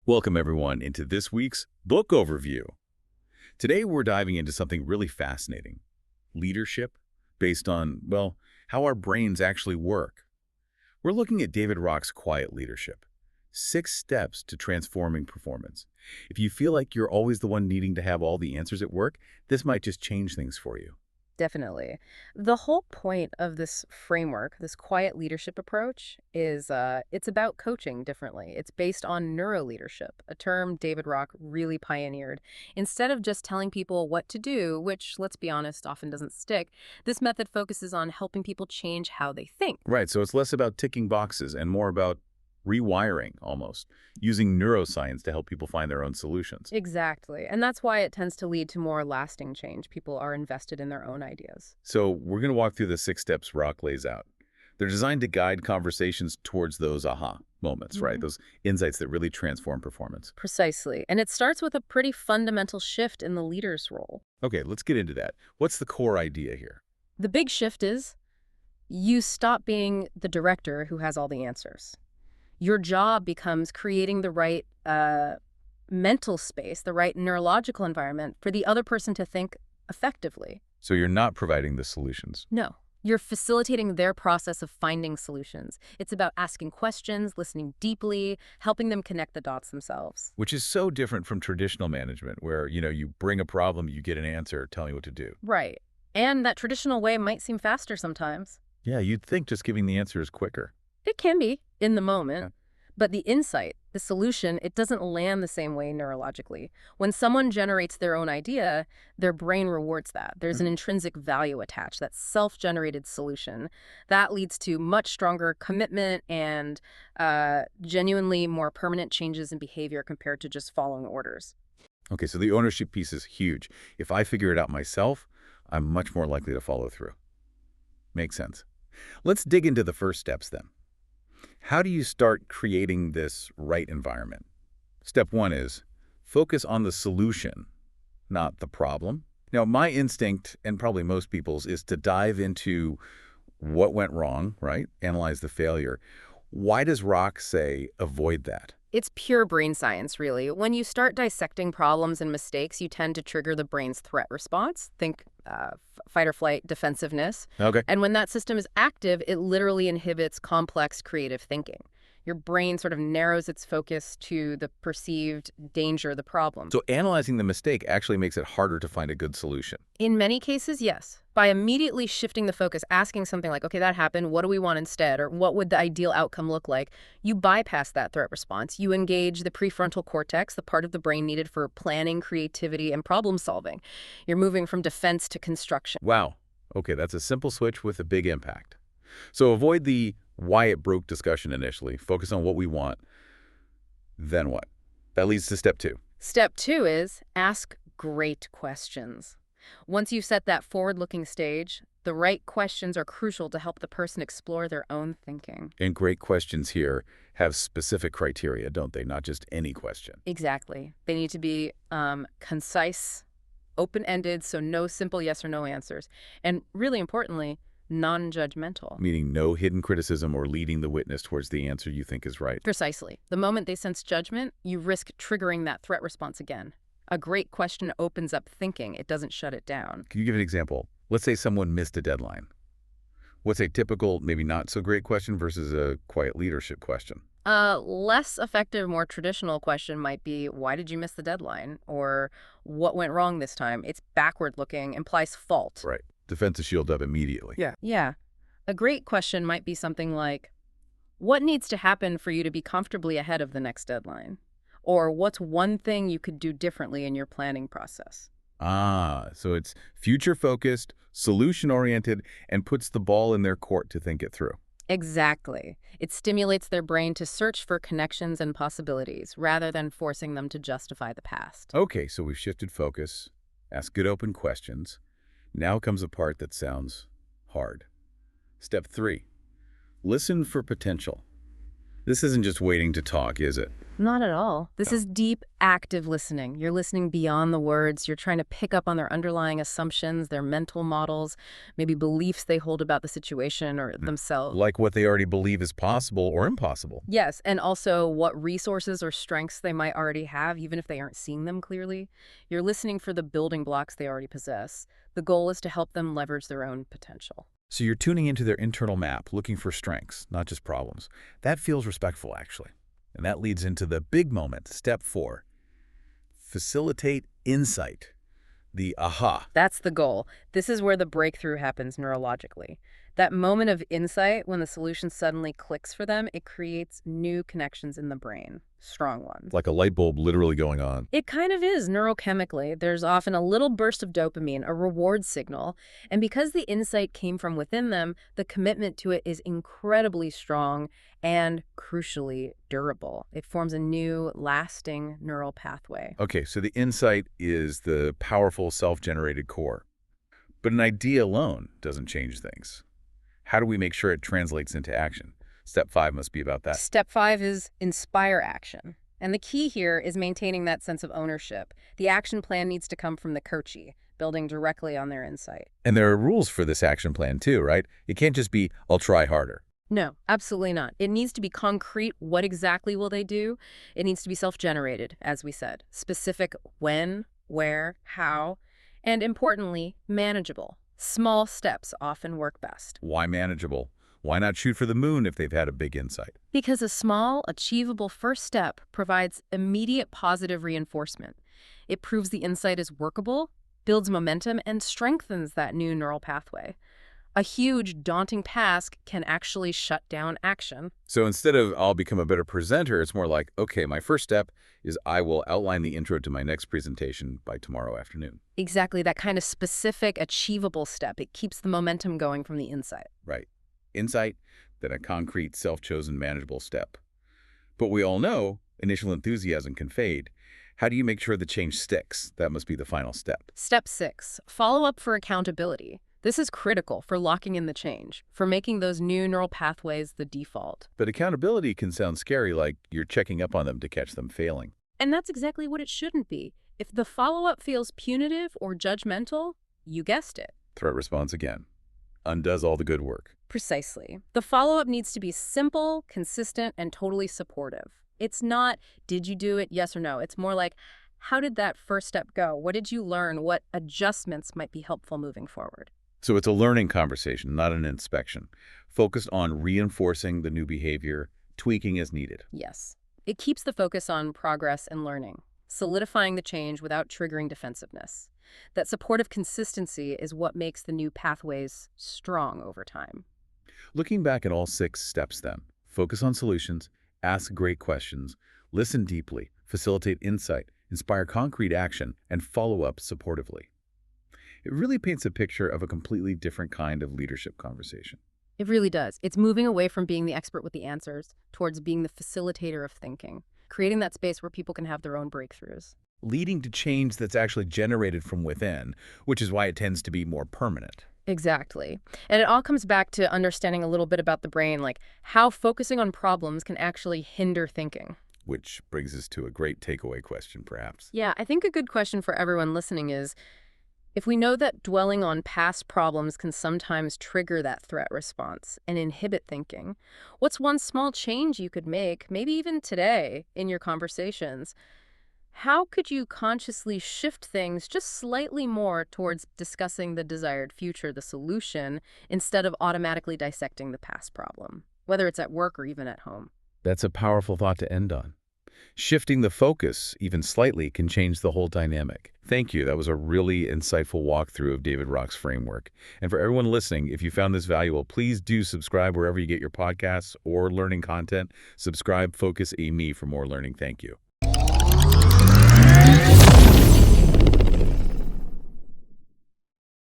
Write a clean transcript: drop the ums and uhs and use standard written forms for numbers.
Welcome, everyone, into this week's book overview. Today, we're diving into something really fascinating. Leadership, based on, well, how our brains actually work. We're looking at David Rock's Quiet Leadership, 6 steps to transforming performance. If you feel like you're always the one needing to have all the answers at work, this might just change things for you. Definitely. The whole point of this framework, this quiet leadership approach, is it's about coaching differently. It's based on neuroleadership, a term David Rock really pioneered. Instead of just telling people what to do, which, let's be honest, often doesn't stick, this method focuses on helping people change how they think. Right, so it's less about ticking boxes and more about rewiring, almost, using neuroscience to help people find their own solutions. Exactly. And that's why it tends to lead to more lasting change. People are invested in their own ideas. So we're going to walk through the 6 steps Rock lays out. They're designed to guide conversations towards those aha moments, right? Mhm. Those insights that really transform performance. Precisely. And it starts with a pretty fundamental shift in the leader's role. Okay, let's get into that. What's the core idea here? The big shift is you stop being the director who has all the answers. Your job becomes creating the right mental space, the right neurological environment for the other person to think effectively. So you're not providing the solutions, No, you're facilitating their process of finding solutions. It's about asking questions, listening deeply, helping them connect the dots themselves. which is so different from traditional management where, you bring a problem, you get an answer telling you what to do. Right. And that traditional way might seem faster sometimes. Yeah, you'd think just giving the answer is quicker. It can be in the Yeah. moment, but the insight, the solution, it doesn't land the same way neurologically. When someone generates their own idea, their brain rewards that. There's an intrinsic value attached, that self-generated solution. That leads to much stronger commitment and genuinely more permanent changes in behavior compared to just following orders. Okay, so the ownership piece is huge. If I figure it out myself, I'm much more likely to follow through. Makes sense. Let's dig into the first steps then. How do you start creating this right environment? Step 1 is focus on the solution, not the problem. Now, my instinct, and probably most people's, is to dive into what went wrong, right? Analyze the failure. Why does Rock say avoid that? It's pure brain science, really. When you start dissecting problems and mistakes, you tend to trigger the brain's threat response. Think fight or flight defensiveness. Okay. And when that system is active, it literally inhibits complex creative thinking. Your brain sort of narrows its focus to the perceived danger of the problem. So analyzing the mistake actually makes it harder to find a good solution. In many cases, yes. By immediately shifting the focus, asking something like, okay, that happened, what do we want instead? Or what would the ideal outcome look like? You bypass that threat response. You engage the prefrontal cortex, the part of the brain needed for planning, creativity, and problem solving. You're moving from defense to construction. Wow. Okay, that's a simple switch with a big impact. So avoid the why it broke discussion initially. Focus on what we want. Then what? That leads to step 2. Step 2 is ask great questions. Once you've set that forward-looking stage, the right questions are crucial to help the person explore their own thinking. And great questions here have specific criteria, don't they? Not just any question. Exactly. They need to be concise, open-ended, so no simple yes or no answers. And really importantly, non-judgmental. Meaning no hidden criticism or leading the witness towards the answer you think is right. Precisely. The moment they sense judgment, you risk triggering that threat response again. A great question opens up thinking. It doesn't shut it down. Can you give an example? Let's say someone missed a deadline. What's a typical, maybe not so great question versus a quiet leadership question? A less effective, more traditional question might be, why did you miss the deadline? Or what went wrong this time? It's backward-looking, implies fault. Right. Defensive shield up immediately. Yeah. A great question might be something like, what needs to happen for you to be comfortably ahead of the next deadline? Or what's one thing you could do differently in your planning process? So it's future-focused, solution-oriented, and puts the ball in their court to think it through. Exactly. It stimulates their brain to search for connections and possibilities rather than forcing them to justify the past. Okay, so we've shifted focus, asked good open questions. Now comes a part that sounds hard. Step 3, listen for potential. This isn't just waiting to talk, is it? Not at all. This No. is deep, active listening. You're listening beyond the words. You're trying to pick up on their underlying assumptions, their mental models, maybe beliefs they hold about the situation or themselves. Like what they already believe is possible or impossible. Yes, and also what resources or strengths they might already have, even if they aren't seeing them clearly. You're listening for the building blocks they already possess. The goal is to help them leverage their own potential. So you're tuning into their internal map, looking for strengths, not just problems. That feels respectful, actually. And that leads into the big moment, step 4. Facilitate insight. The aha. That's the goal. This is where the breakthrough happens neurologically. That moment of insight, when the solution suddenly clicks for them, it creates new connections in the brain, strong ones. Like a light bulb literally going on. It kind of is neurochemically. There's often a little burst of dopamine, a reward signal. And because the insight came from within them, the commitment to it is incredibly strong and, crucially, durable. It forms a new, lasting neural pathway. Okay, so the insight is the powerful self-generated core. But an idea alone doesn't change things. How do we make sure it translates into action? Step 5 must be about that. Step 5 is inspire action. And the key here is maintaining that sense of ownership. The action plan needs to come from the coachee, building directly on their insight. And there are rules for this action plan too, right? It can't just be, I'll try harder. No, absolutely not. It needs to be concrete. What exactly will they do? It needs to be self-generated, as we said. Specific when, where, how, and importantly, manageable. Small steps often work best. Why manageable? Why not shoot for the moon if they've had a big insight? Because a small, achievable first step provides immediate positive reinforcement. It proves the insight is workable, builds momentum, and strengthens that new neural pathway. A huge, daunting task can actually shut down action. So instead of I'll become a better presenter, it's more like, okay, my first step is I will outline the intro to my next presentation by tomorrow afternoon. Exactly, that kind of specific, achievable step. It keeps the momentum going from the inside. Right. Insight, then a concrete, self-chosen, manageable step. But we all know initial enthusiasm can fade. How do you make sure the change sticks? That must be the final step. Step 6, follow up for accountability. This is critical for locking in the change, for making those new neural pathways the default. But accountability can sound scary, like you're checking up on them to catch them failing. And that's exactly what it shouldn't be. If the follow-up feels punitive or judgmental, you guessed it. Threat response again. Undoes all the good work. Precisely. The follow-up needs to be simple, consistent, and totally supportive. It's not, did you do it, yes or no? It's more like, how did that first step go? What did you learn? What adjustments might be helpful moving forward? So it's a learning conversation, not an inspection, focused on reinforcing the new behavior, tweaking as needed. Yes. It keeps the focus on progress and learning, solidifying the change without triggering defensiveness. That supportive consistency is what makes the new pathways strong over time. Looking back at all 6 steps then, focus on solutions, ask great questions, listen deeply, facilitate insight, inspire concrete action, and follow up supportively. It really paints a picture of a completely different kind of leadership conversation. It really does. It's moving away from being the expert with the answers towards being the facilitator of thinking, creating that space where people can have their own breakthroughs. Leading to change that's actually generated from within, which is why it tends to be more permanent. Exactly. And it all comes back to understanding a little bit about the brain, like how focusing on problems can actually hinder thinking. Which brings us to a great takeaway question, perhaps. Yeah, I think a good question for everyone listening is, if we know that dwelling on past problems can sometimes trigger that threat response and inhibit thinking, what's one small change you could make, maybe even today, in your conversations? How could you consciously shift things just slightly more towards discussing the desired future, the solution, instead of automatically dissecting the past problem, whether it's at work or even at home? That's a powerful thought to end on. Shifting the focus, even slightly, can change the whole dynamic. Thank you. That was a really insightful walkthrough of David Rock's framework. And for everyone listening, if you found this valuable, please do subscribe wherever you get your podcasts or learning content. Subscribe, Focus, Me for more learning. Thank you.